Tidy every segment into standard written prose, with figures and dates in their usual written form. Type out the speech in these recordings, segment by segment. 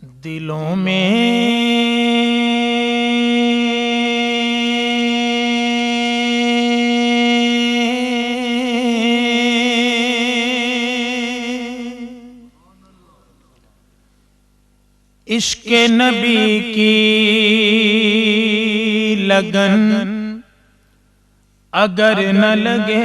دلوں میں عشق نبی کی لگن اگر نہ لگے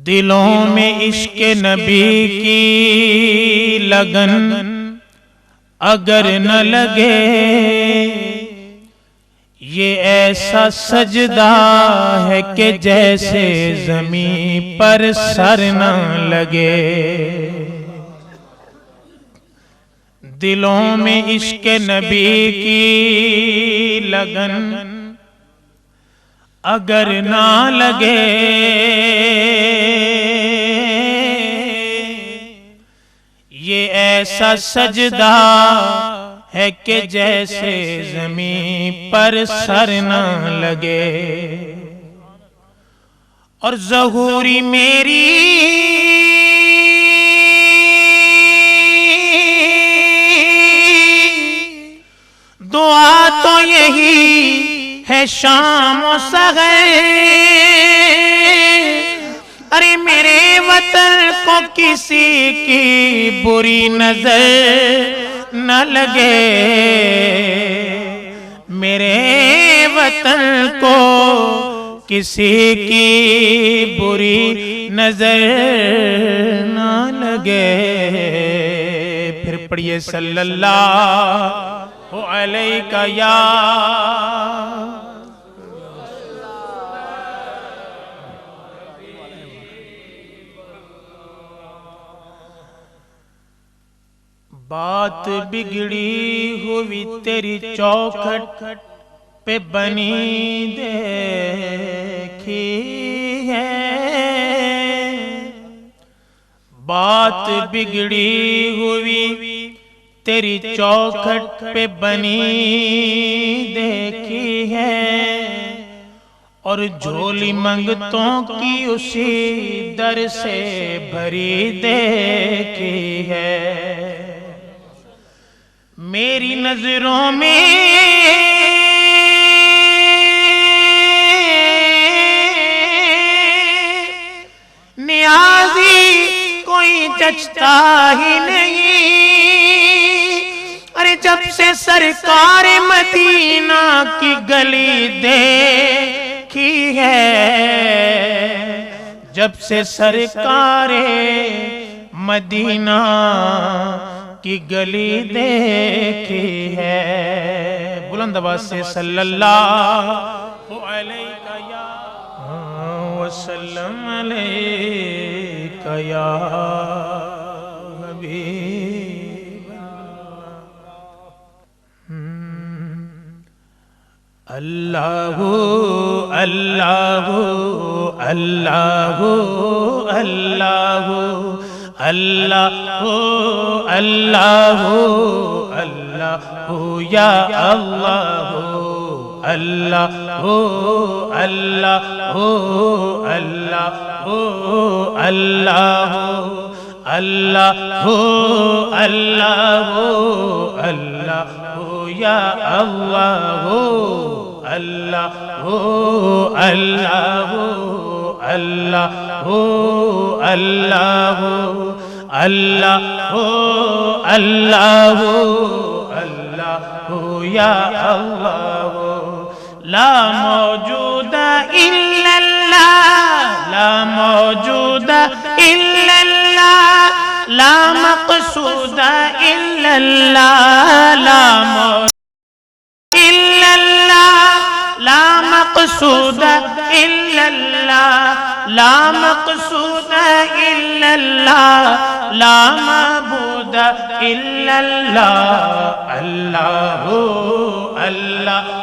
دلوں میں عشق نبی کی لگن اگر نہ لگے یہ ایسا سجدہ ہے کہ جیسے زمین پر سر نہ لگے دلوں میں عشق نبی کی لگن اگر نہ لگے یہ ایسا سجدہ ہے کہ جیسے زمین پر سر نہ لگے اور ظہوری میری دعا تو یہی ہے شام و سحر ارے میرے وطن کو کسی کی بری نظر نہ لگے میرے وطن کو کسی کی بری نظر نہ لگے پھر پڑھیے صلی اللہ علیہ یا بات بگڑی ہوئی تیری چوکھٹ پہ بنی دیکھی ہے بات بگڑی ہوئی تیری چوکھٹ پہ بنی دیکھی ہے اور جھولی منگتوں کی اسی در سے بھری دیکھی ہے میری نظروں میں نیازی کوئی جچتا ہی نہیں ارے جب سے سرکار مدینہ کی گلی دیکھی ہے جب سے سرکار مدینہ کی گلی دیکھی ہے بلند آواز سے صلی اللہ علیہ وسلم علیہ یا حبیب اللہ اللہ اللہ اللہ اللہ اللہ اللہ یا اللہ اللہ اللہ اللہ اللہ اللہ اللہ اللہ یا اللہ اللہ اللہ اللہ اللہ اللہ اللہ اللہ یا اللہ لا موجود الا اللہ لا موجود الا اللہ لا مقصود الا اللہ لا موجود الا اللہ لا مقصود الا اللہ لا مقصود الا اللہ لا معبود الا اللہ اللہ اللہ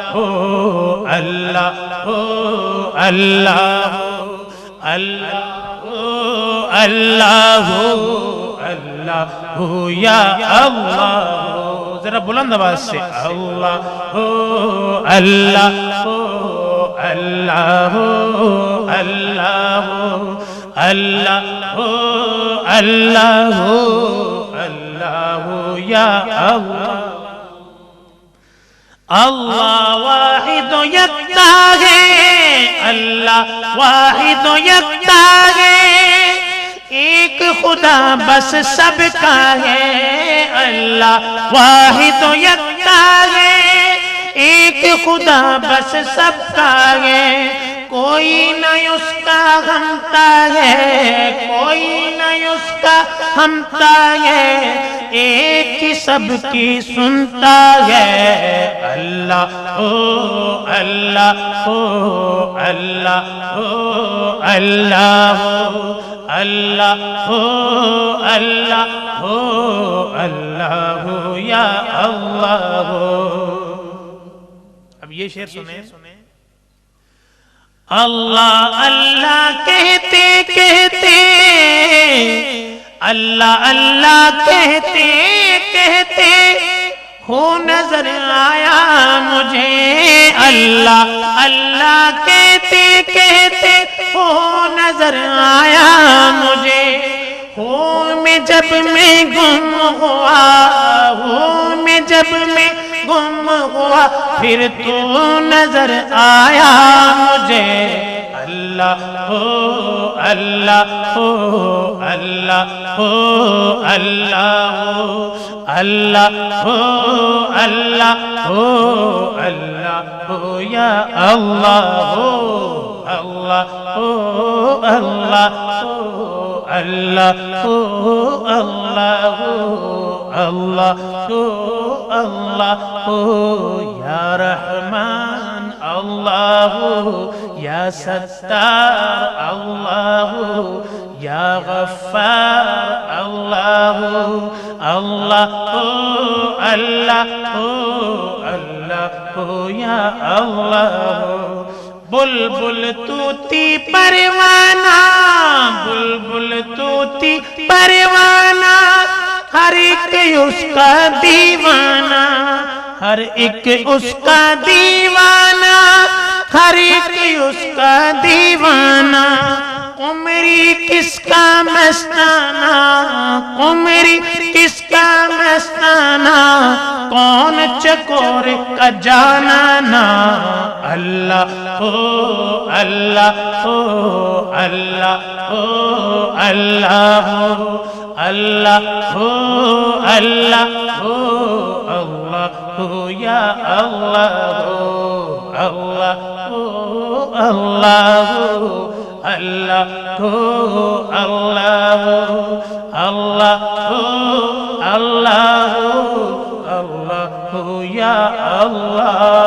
اللہ اللہ اللہ اللہ یا اللہ ذرا بلند آواز سے اللہ اللہ اللہ اللہ اللہ اللہ اللہ یا اللہ اللہ واحد و یکتا ہے اللہ واحد و یکتا ہے ایک خدا بس سب کا ہے اللہ واحد و یکتا ہے ایک خدا بس سب کا ہے کوئی نہ اس کا ہمتا ہے کوئی نہ اس کا ہمتا ہے ایک ہی سب کی سنتا ہے اللہ او اللہ او اللہ او اللہ اللہ او اللہ او اللہ یا اللہ اب یہ شعر سنیں اللہ اللہ کہتے کہتے اللہ اللہ کہتے کہتے ہو نظر آیا مجھے اللہ اللہ کہتے کہتے ہو نظر آیا مجھے ہوں میں جب میں گم ہوا ہوں میں جب میں گم ہوا پھر تو نظر آیا مجھے اللہ ہو اللہ ہو اللہ ہو اللہ ہو اللہ ہو اللہ ہو اللہ ہو یا اللہ ہو اللہ ہو اللہ ہو اللہ ہو اللہ ہو اللہ ہو اللہ ہو یا رحمان اللہ ہو یا ستار اللہ ہو یا غفار اللہ ہو اللہ ہو اللہ ہو اللہ ہو یا اللہ ہو بلبل طوطی پروانہ بلبل طوطی پروانہ ہر ایک اس کا دیوانہ ہر ایک اس کا دیوانہ ہر ایک اس کا دیوانہ قمری کس کا مستانہ قمری کس کا مستانہ کون چکور کا جانانا اللہ ہو اللہ ہو اللہ ہو اللہ ہو اللہ ہو اللہ ہو اللہ ہو یا اللہ ہو اللہ ہو اللہ ہو اللہ ہو اللہ ہو اللہ ہو اللہ ہو اللہ ہو یا اللہ